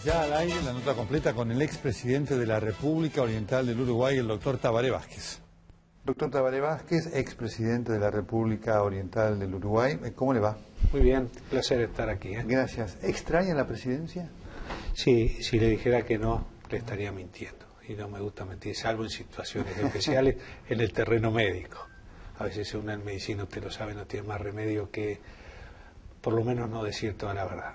Ya al aire la nota completa con el expresidente de la República Oriental del Uruguay, el doctor Tabaré Vázquez. Doctor Tabaré Vázquez, expresidente de la República Oriental del Uruguay, ¿cómo le va? Muy bien, placer estar aquí. Gracias. ¿Extraña la presidencia? Sí, si le dijera que no, le estaría mintiendo. Y no me gusta mentir, salvo en situaciones especiales en el terreno médico. A veces uno en medicina, usted lo sabe, no tiene más remedio que por lo menos no decir toda la verdad.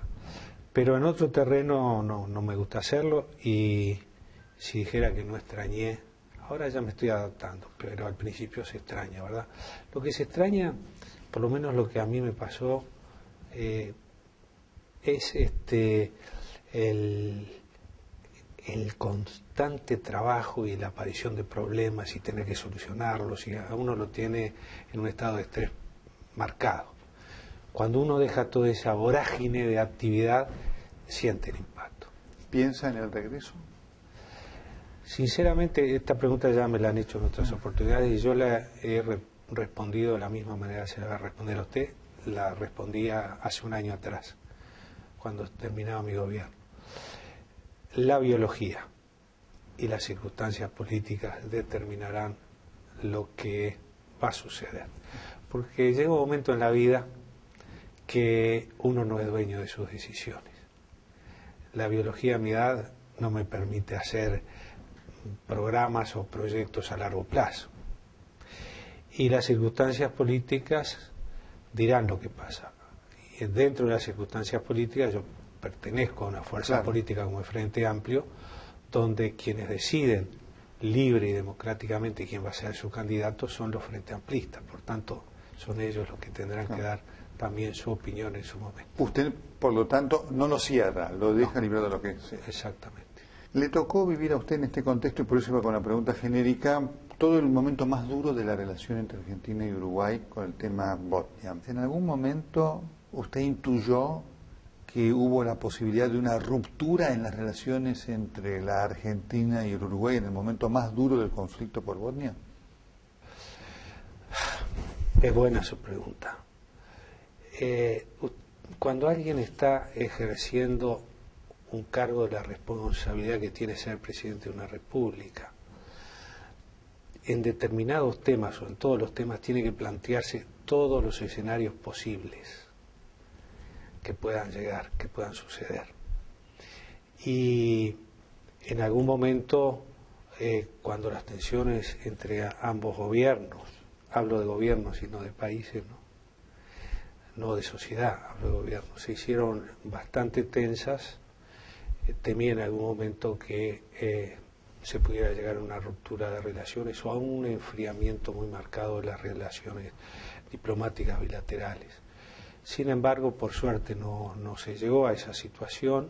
Pero en otro terreno no me gusta hacerlo, y si dijera que no extrañé, ahora ya me estoy adaptando, pero al principio se extraña, ¿verdad? Lo que se extraña, por lo menos lo que a mí me pasó, es el constante trabajo y la aparición de problemas y tener que solucionarlos, y a uno lo tiene en un estado de estrés marcado. Cuando uno deja toda esa vorágine de actividad, siente el impacto. ¿Piensa en el regreso? Sinceramente, esta pregunta ya me la han hecho en otras oportunidades y yo la he respondido de la misma manera que se la va a responder a usted. La respondía hace un año atrás, cuando terminaba mi gobierno. La biología y las circunstancias políticas determinarán lo que va a suceder. Porque llega un momento en la vida que uno no es dueño de sus decisiones. La biología a mi edad no me permite hacer programas o proyectos a largo plazo. Y las circunstancias políticas dirán lo que pasa. Y dentro de las circunstancias políticas yo pertenezco a una fuerza política como el Frente Amplio, donde quienes deciden libre y democráticamente quién va a ser su candidato son los Frente Amplistas. Por tanto, son ellos los que tendrán que dar también su opinión en su momento. Usted, por lo tanto, no lo cierra, lo deja libre de lo que sea. Exactamente. Le tocó vivir a usted en este contexto, y por eso iba con la pregunta genérica, todo el momento más duro de la relación entre Argentina y Uruguay con el tema Botnia. ¿En algún momento usted intuyó que hubo la posibilidad de una ruptura en las relaciones entre la Argentina y el Uruguay en el momento más duro del conflicto por Botnia? Es buena su pregunta. Cuando alguien está ejerciendo un cargo de la responsabilidad que tiene ser presidente de una república, en determinados temas o en todos los temas tiene que plantearse todos los escenarios posibles que puedan llegar, que puedan suceder. Y en algún momento, cuando las tensiones entre ambos gobiernos, hablo de gobiernos y no de países, no de sociedad, hablo de gobiernos, se hicieron bastante tensas, temí en algún momento que se pudiera llegar a una ruptura de relaciones o a un enfriamiento muy marcado de las relaciones diplomáticas bilaterales. Sin embargo, por suerte no se llegó a esa situación,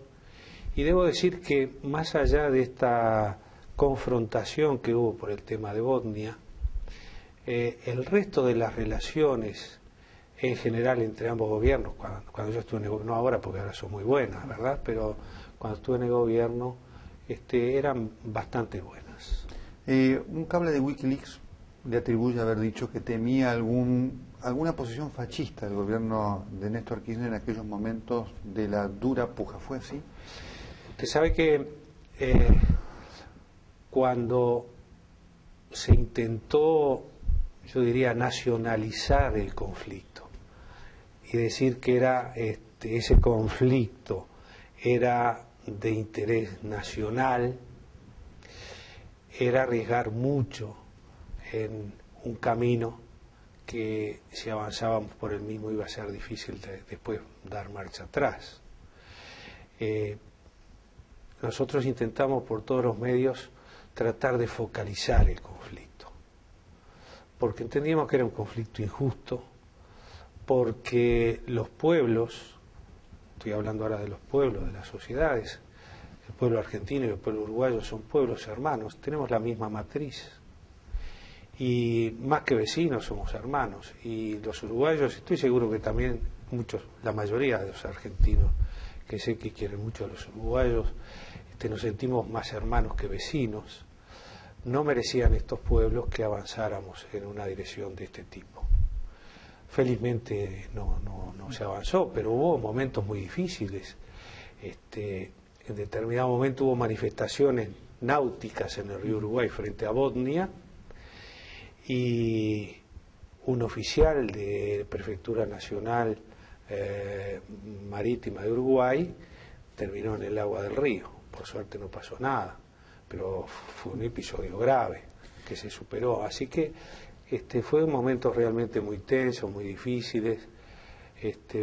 y debo decir que más allá de esta confrontación que hubo por el tema de Botnia, el resto de las relaciones en general entre ambos gobiernos, cuando yo estuve en el gobierno, no ahora porque ahora son muy buenas, ¿verdad? Pero cuando estuve en el gobierno eran bastante buenas. Un cable de Wikileaks le atribuye haber dicho que temía alguna posición fascista del gobierno de Néstor Kirchner en aquellos momentos de la dura puja. ¿Fue así? Usted sabe que cuando se intentó, yo diría, nacionalizar el conflicto y decir que era ese conflicto era de interés nacional, era arriesgar mucho en un camino que, si avanzábamos por el mismo, iba a ser difícil después dar marcha atrás. Nosotros intentamos por todos los medios tratar de focalizar el conflicto, porque entendíamos que era un conflicto injusto, porque los pueblos, estoy hablando ahora de los pueblos, de las sociedades, el pueblo argentino y el pueblo uruguayo son pueblos hermanos, tenemos la misma matriz, y más que vecinos somos hermanos, y los uruguayos, estoy seguro que también muchos, la mayoría de los argentinos, que sé que quieren mucho a los uruguayos, nos sentimos más hermanos que vecinos. No merecían estos pueblos que avanzáramos en una dirección de este tipo. Felizmente no se avanzó, pero hubo momentos muy difíciles. en determinado momento hubo manifestaciones náuticas en el río Uruguay frente a Botnia, y un oficial de Prefectura Nacional Marítima de Uruguay terminó en el agua del río. Por suerte no pasó nada, pero fue un episodio grave que se superó. Así que fue momentos realmente muy tensos, muy difíciles,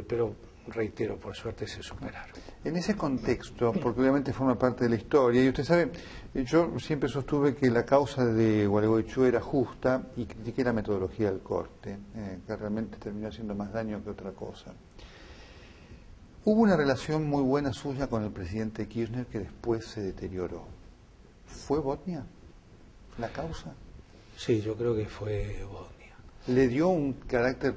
pero reitero, por suerte se superaron. En ese contexto, porque obviamente forma parte de la historia, y usted sabe, yo siempre sostuve que la causa de Gualeguaychú era justa y critiqué la metodología del corte, que realmente terminó haciendo más daño que otra cosa. Hubo una relación muy buena suya con el presidente Kirchner que después se deterioró. ¿Fue Botnia la causa? Sí, yo creo que fue Botnia. ¿Le dio un carácter,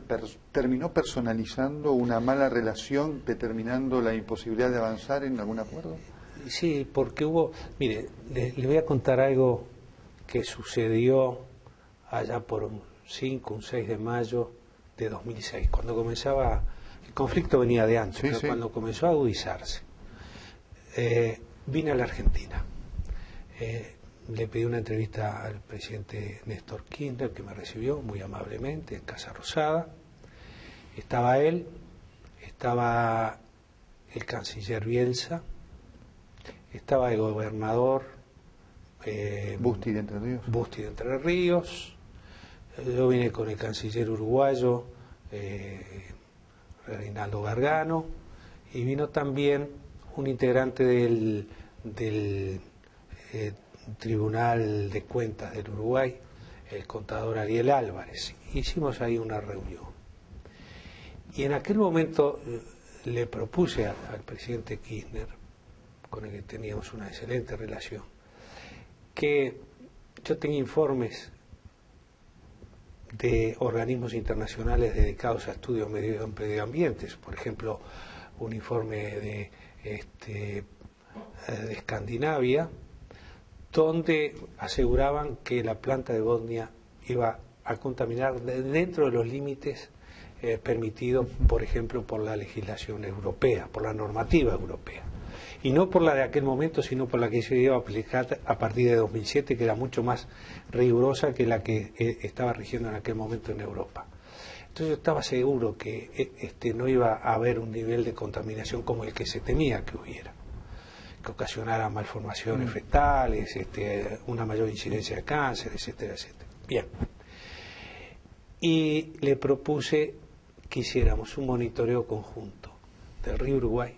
terminó personalizando una mala relación, determinando la imposibilidad de avanzar en algún acuerdo? Sí, porque hubo, mire, le voy a contar algo que sucedió allá por un 6 de mayo de 2006, cuando comenzaba, el conflicto venía de antes, pero cuando comenzó a agudizarse. Vine a la Argentina. Le pedí una entrevista al presidente Néstor Kirchner, que me recibió muy amablemente en Casa Rosada. Estaba él, estaba el canciller Bielsa, estaba el gobernador Busti de Entre Ríos. Yo vine con el canciller uruguayo Reinaldo Gargano, y vino también un integrante del Tribunal de Cuentas del Uruguay, el contador Ariel Álvarez. Hicimos ahí una reunión. Y en aquel momento le propuse al presidente Kirchner, con el que teníamos una excelente relación, que yo tenía informes de organismos internacionales dedicados a estudios medioambientales, por ejemplo, un informe de Escandinavia, donde aseguraban que la planta de Botnia iba a contaminar dentro de los límites permitidos, por ejemplo, por la legislación europea, por la normativa europea. Y no por la de aquel momento, sino por la que se iba a aplicar a partir de 2007, que era mucho más rigurosa que la que estaba rigiendo en aquel momento en Europa. Entonces yo estaba seguro que no iba a haber un nivel de contaminación como el que se temía que hubiera, que ocasionara malformaciones fetales, una mayor incidencia de cáncer, etcétera, etcétera. Bien. Y le propuse que hiciéramos un monitoreo conjunto del río Uruguay,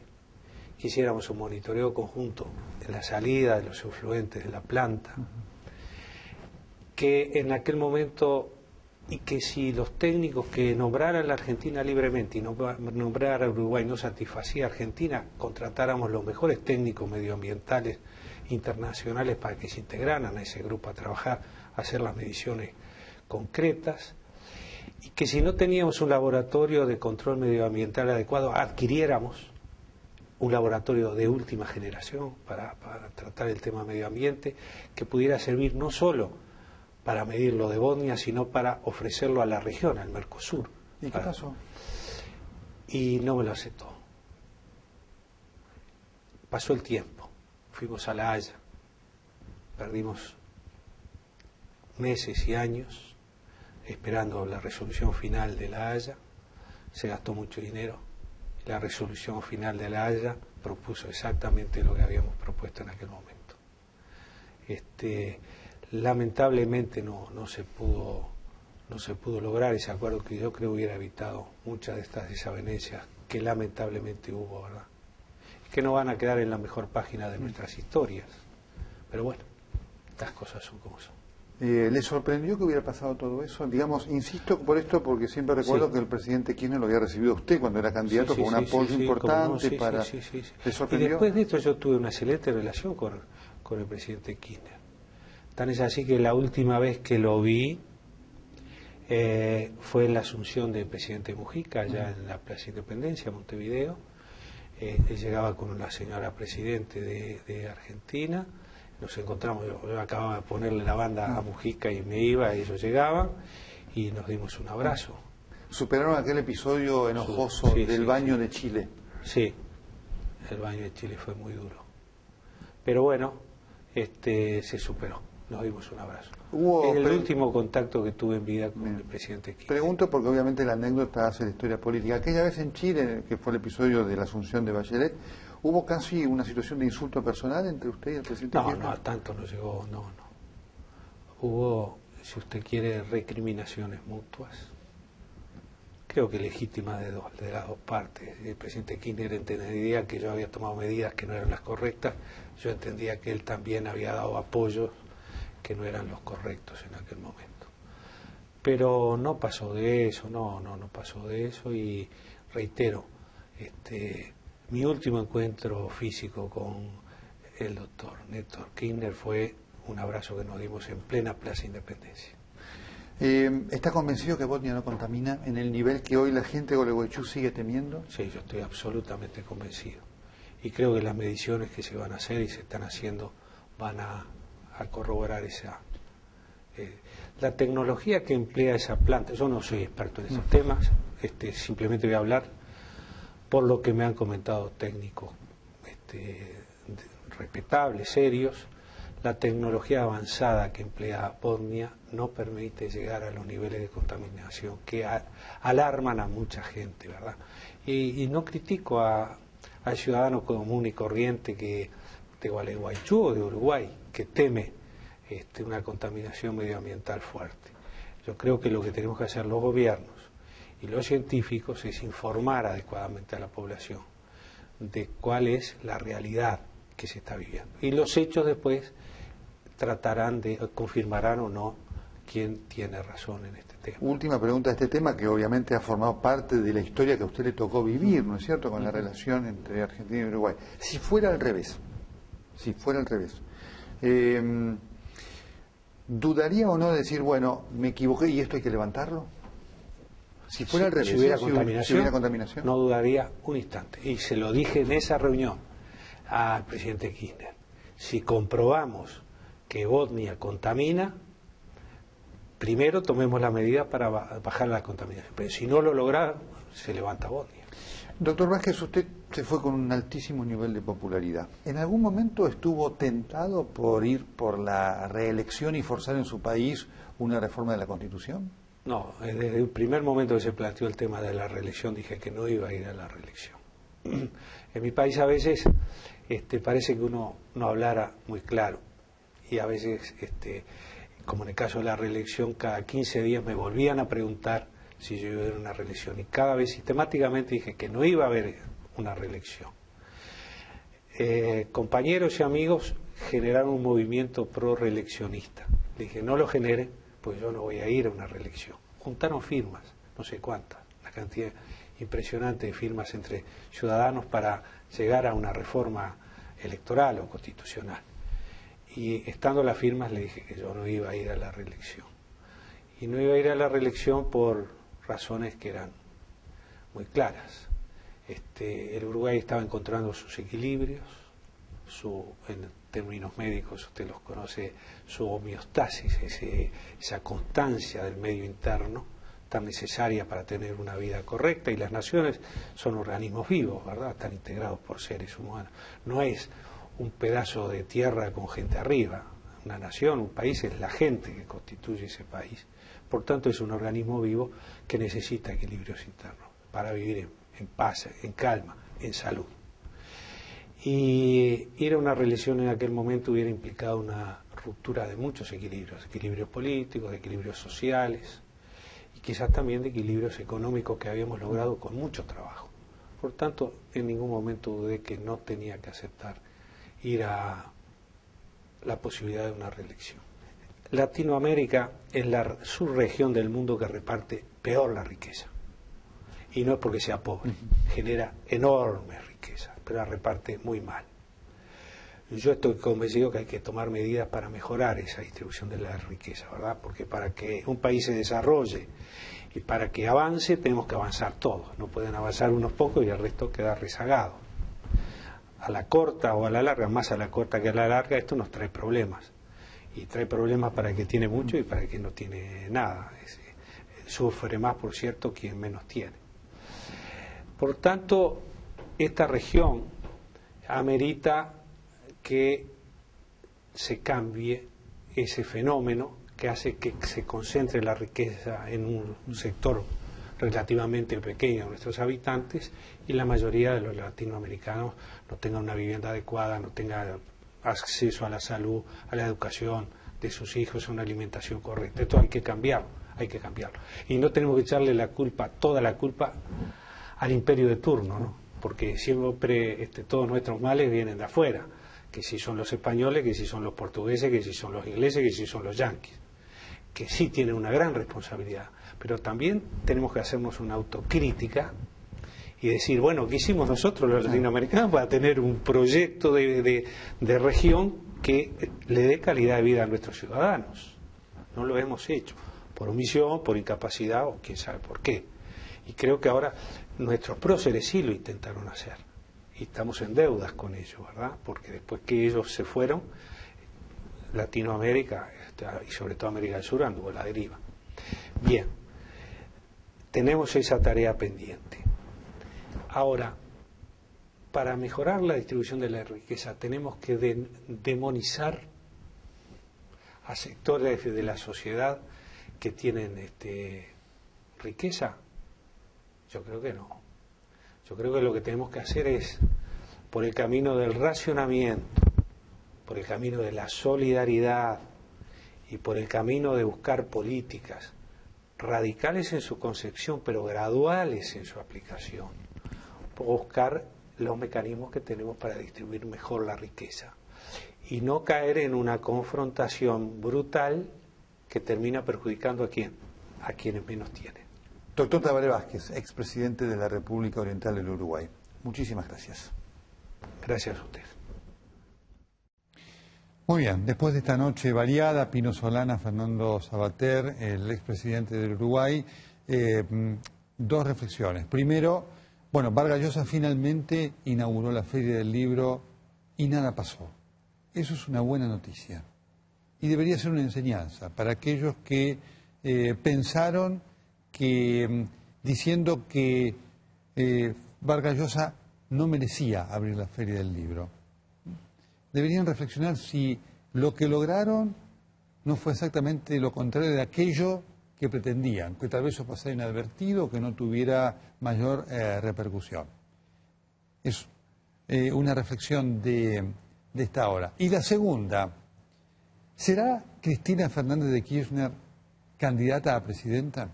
que hiciéramos un monitoreo conjunto de la salida de los efluentes de la planta, que en aquel momento, y que si los técnicos que nombraran la Argentina libremente y nombrara a Uruguay no satisfacía a Argentina, contratáramos los mejores técnicos medioambientales internacionales para que se integraran a ese grupo a trabajar, a hacer las mediciones concretas, y que si no teníamos un laboratorio de control medioambiental adecuado, adquiriéramos un laboratorio de última generación para tratar el tema medio ambiente, que pudiera servir no solo para medir lo de Botnia, sino para ofrecerlo a la región, al Mercosur. ¿Y qué pasó? Y no me lo aceptó. Pasó el tiempo, fuimos a La Haya, perdimos meses y años esperando la resolución final de La Haya, se gastó mucho dinero. La resolución final de La Haya propuso exactamente lo que habíamos propuesto en aquel momento. Lamentablemente no se pudo lograr ese acuerdo, que yo creo hubiera evitado muchas de estas desavenencias que lamentablemente hubo, ¿verdad? Que no van a quedar en la mejor página de nuestras historias. Pero bueno, las cosas son como son. ¿Le sorprendió que hubiera pasado todo eso? Digamos, insisto por esto porque siempre recuerdo que el presidente Kirchner lo había recibido a usted cuando era candidato con un apoyo importante para... ¿Le sorprendió? Y después de esto yo tuve una excelente relación con el presidente Kirchner. Tan es así que la última vez que lo vi fue en la asunción del presidente Mujica, allá en la Plaza Independencia, Montevideo. Él llegaba con la señora presidente de Argentina. Nos encontramos, yo acababa de ponerle la banda a Mujica y me iba, ellos llegaban y nos dimos un abrazo. ¿Superaron aquel episodio enojoso del baño de Chile? Sí, el baño de Chile fue muy duro. Pero bueno, se superó. Nos dimos un abrazo. Es el último contacto que tuve en vida con el presidente Kirchner. Pregunto porque obviamente la anécdota hace la historia política. Aquella vez en Chile, que fue el episodio de la asunción de Bachelet, ¿hubo casi una situación de insulto personal entre usted y el presidente Kirchner? No, tanto no llegó, no. Hubo, si usted quiere, recriminaciones mutuas. Creo que legítimas de las dos partes. El presidente Kirchner entendía que yo había tomado medidas que no eran las correctas. Yo entendía que él también había dado apoyos que no eran los correctos en aquel momento. Pero no pasó de eso, no pasó de eso, y reitero, mi último encuentro físico con el doctor Néstor Kirchner fue un abrazo que nos dimos en plena Plaza Independencia. ¿Está convencido que Botnia no contamina en el nivel que hoy la gente de Gualeguaychú sigue temiendo? Sí, yo estoy absolutamente convencido. Y creo que las mediciones que se van a hacer y se están haciendo van a corroborar esa. La tecnología que emplea esa planta, yo no soy experto en esos temas, simplemente voy a hablar por lo que me han comentado técnicos respetables, serios. La tecnología avanzada que emplea Botnia no permite llegar a los niveles de contaminación que alarman a mucha gente, ¿verdad? Y no critico al ciudadano común y corriente de Gualeguaychú o de Uruguay que teme una contaminación medioambiental fuerte. Yo creo que lo que tenemos que hacer los gobiernos y los científicos es informar adecuadamente a la población de cuál es la realidad que se está viviendo. Y los hechos después confirmarán o no quién tiene razón en este tema. Última pregunta de este tema, que obviamente ha formado parte de la historia que a usted le tocó vivir, ¿no es cierto?, con la relación entre Argentina y Uruguay. Si fuera al revés, ¿dudaría o no de decir, bueno, me equivoqué y esto hay que levantarlo? Si fuera al revés, si hubiera contaminación, no dudaría un instante. Y se lo dije en esa reunión al presidente Kirchner. Si comprobamos que Botnia contamina, primero tomemos la medida para bajar la contaminación. Pero si no lo logra, se levanta Botnia. Doctor Vázquez, usted se fue con un altísimo nivel de popularidad. ¿En algún momento estuvo tentado por ir por la reelección y forzar en su país una reforma de la Constitución? No, desde el primer momento que se planteó el tema de la reelección dije que no iba a ir a la reelección. En mi país a veces parece que uno no hablara muy claro y a veces, como en el caso de la reelección, cada 15 días me volvían a preguntar si yo iba a ir a una reelección y cada vez sistemáticamente dije que no iba a haber una reelección. Compañeros y amigos generaron un movimiento pro-reeleccionista. Le dije, no lo generen, pues yo no voy a ir a una reelección. Juntaron firmas, no sé cuántas, una cantidad impresionante de firmas entre ciudadanos para llegar a una reforma electoral o constitucional. Y estando las firmas le dije que yo no iba a ir a la reelección. Y no iba a ir a la reelección por razones que eran muy claras. El Uruguay estaba encontrando sus equilibrios, en términos médicos usted los conoce, su homeostasis, esa constancia del medio interno tan necesaria para tener una vida correcta, y las naciones son organismos vivos, ¿verdad? Están integrados por seres humanos. No es un pedazo de tierra con gente arriba. Una nación, un país, es la gente que constituye ese país. Por tanto, es un organismo vivo que necesita equilibrios internos para vivir en paz, en calma, en salud. Y ir a una reelección en aquel momento hubiera implicado una ruptura de muchos equilibrios políticos, de equilibrios sociales y quizás también de equilibrios económicos que habíamos logrado con mucho trabajo. Por tanto, en ningún momento dudé que no tenía que aceptar ir a la posibilidad de una reelección. Latinoamérica es la subregión del mundo que reparte peor la riqueza. Y no es porque sea pobre, genera enorme riqueza, pero la reparte muy mal. Yo estoy convencido que hay que tomar medidas para mejorar esa distribución de la riqueza, ¿verdad? Porque para que un país se desarrolle y para que avance, tenemos que avanzar todos. No pueden avanzar unos pocos y el resto queda rezagado. A la corta o a la larga, más a la corta que a la larga, esto nos trae problemas. Y trae problemas para el que tiene mucho y para el que no tiene nada. Sufre más, por cierto, quien menos tiene. Por tanto, esta región amerita que se cambie ese fenómeno que hace que se concentre la riqueza en un sector relativamente pequeño de nuestros habitantes y la mayoría de los latinoamericanos no tengan una vivienda adecuada, no tengan acceso a la salud, a la educación de sus hijos, a una alimentación correcta. Esto hay que cambiarlo, hay que cambiarlo. Y no tenemos que echarle la culpa, toda la culpa al imperio de turno, ¿no? Porque siempre todos nuestros males vienen de afuera, que si son los españoles, que si son los portugueses, que si son los ingleses, que si son los yanquis, que sí tienen una gran responsabilidad, pero también tenemos que hacernos una autocrítica y decir, bueno, ¿qué hicimos nosotros los latinoamericanos para tener un proyecto de región que le dé calidad de vida a nuestros ciudadanos? No lo hemos hecho, por omisión, por incapacidad o quién sabe por qué. Y creo que ahora nuestros próceres sí lo intentaron hacer. Y estamos en deudas con ellos, ¿verdad? Porque después que ellos se fueron, Latinoamérica, y sobre todo América del Sur, anduvo a la deriva. Bien, tenemos esa tarea pendiente. Ahora, para mejorar la distribución de la riqueza, tenemos que demonizar a sectores de la sociedad que tienen riqueza. Yo creo que no. Yo creo que lo que tenemos que hacer es, por el camino del racionamiento, por el camino de la solidaridad y por el camino de buscar políticas radicales en su concepción, pero graduales en su aplicación, buscar los mecanismos que tenemos para distribuir mejor la riqueza y no caer en una confrontación brutal que termina perjudicando ¿a quién? A quienes menos tienen. Doctor Tabaré Vázquez, expresidente de la República Oriental del Uruguay. Muchísimas gracias. Gracias a usted. Muy bien, después de esta noche variada, Pino Solana, Fernando Sabater, el expresidente del Uruguay, dos reflexiones. Primero, bueno, Vargas Llosa finalmente inauguró la Feria del Libro y nada pasó. Eso es una buena noticia. Y debería ser una enseñanza para aquellos que pensaron que diciendo que Vargas Llosa no merecía abrir la Feria del Libro. Deberían reflexionar si lo que lograron no fue exactamente lo contrario de aquello que pretendían, que tal vez eso pasara inadvertido, que no tuviera mayor repercusión. Es una reflexión de esta hora. Y la segunda, ¿será Cristina Fernández de Kirchner candidata a presidenta?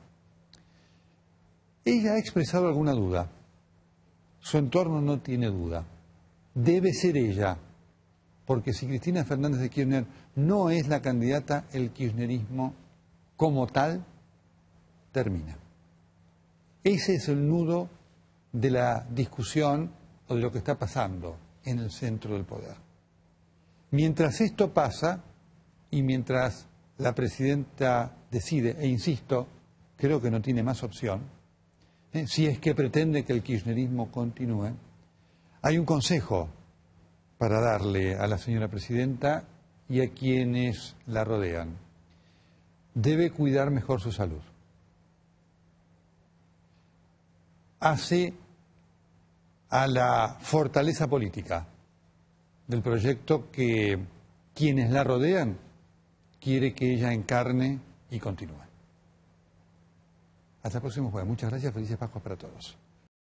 Ella ha expresado alguna duda. Su entorno no tiene duda. Debe ser ella. Porque si Cristina Fernández de Kirchner no es la candidata, el kirchnerismo como tal termina. Ese es el nudo de la discusión o de lo que está pasando en el centro del poder. Mientras esto pasa y mientras la presidenta decide, e insisto, creo que no tiene más opción, si es que pretende que el kirchnerismo continúe, hay un consejo para darle a la señora presidenta y a quienes la rodean. Debe cuidar mejor su salud. Hace a la fortaleza política del proyecto que quienes la rodean quiere que ella encarne y continúe. Hasta el próximo jueves. Muchas gracias. Felices Pascuas para todos.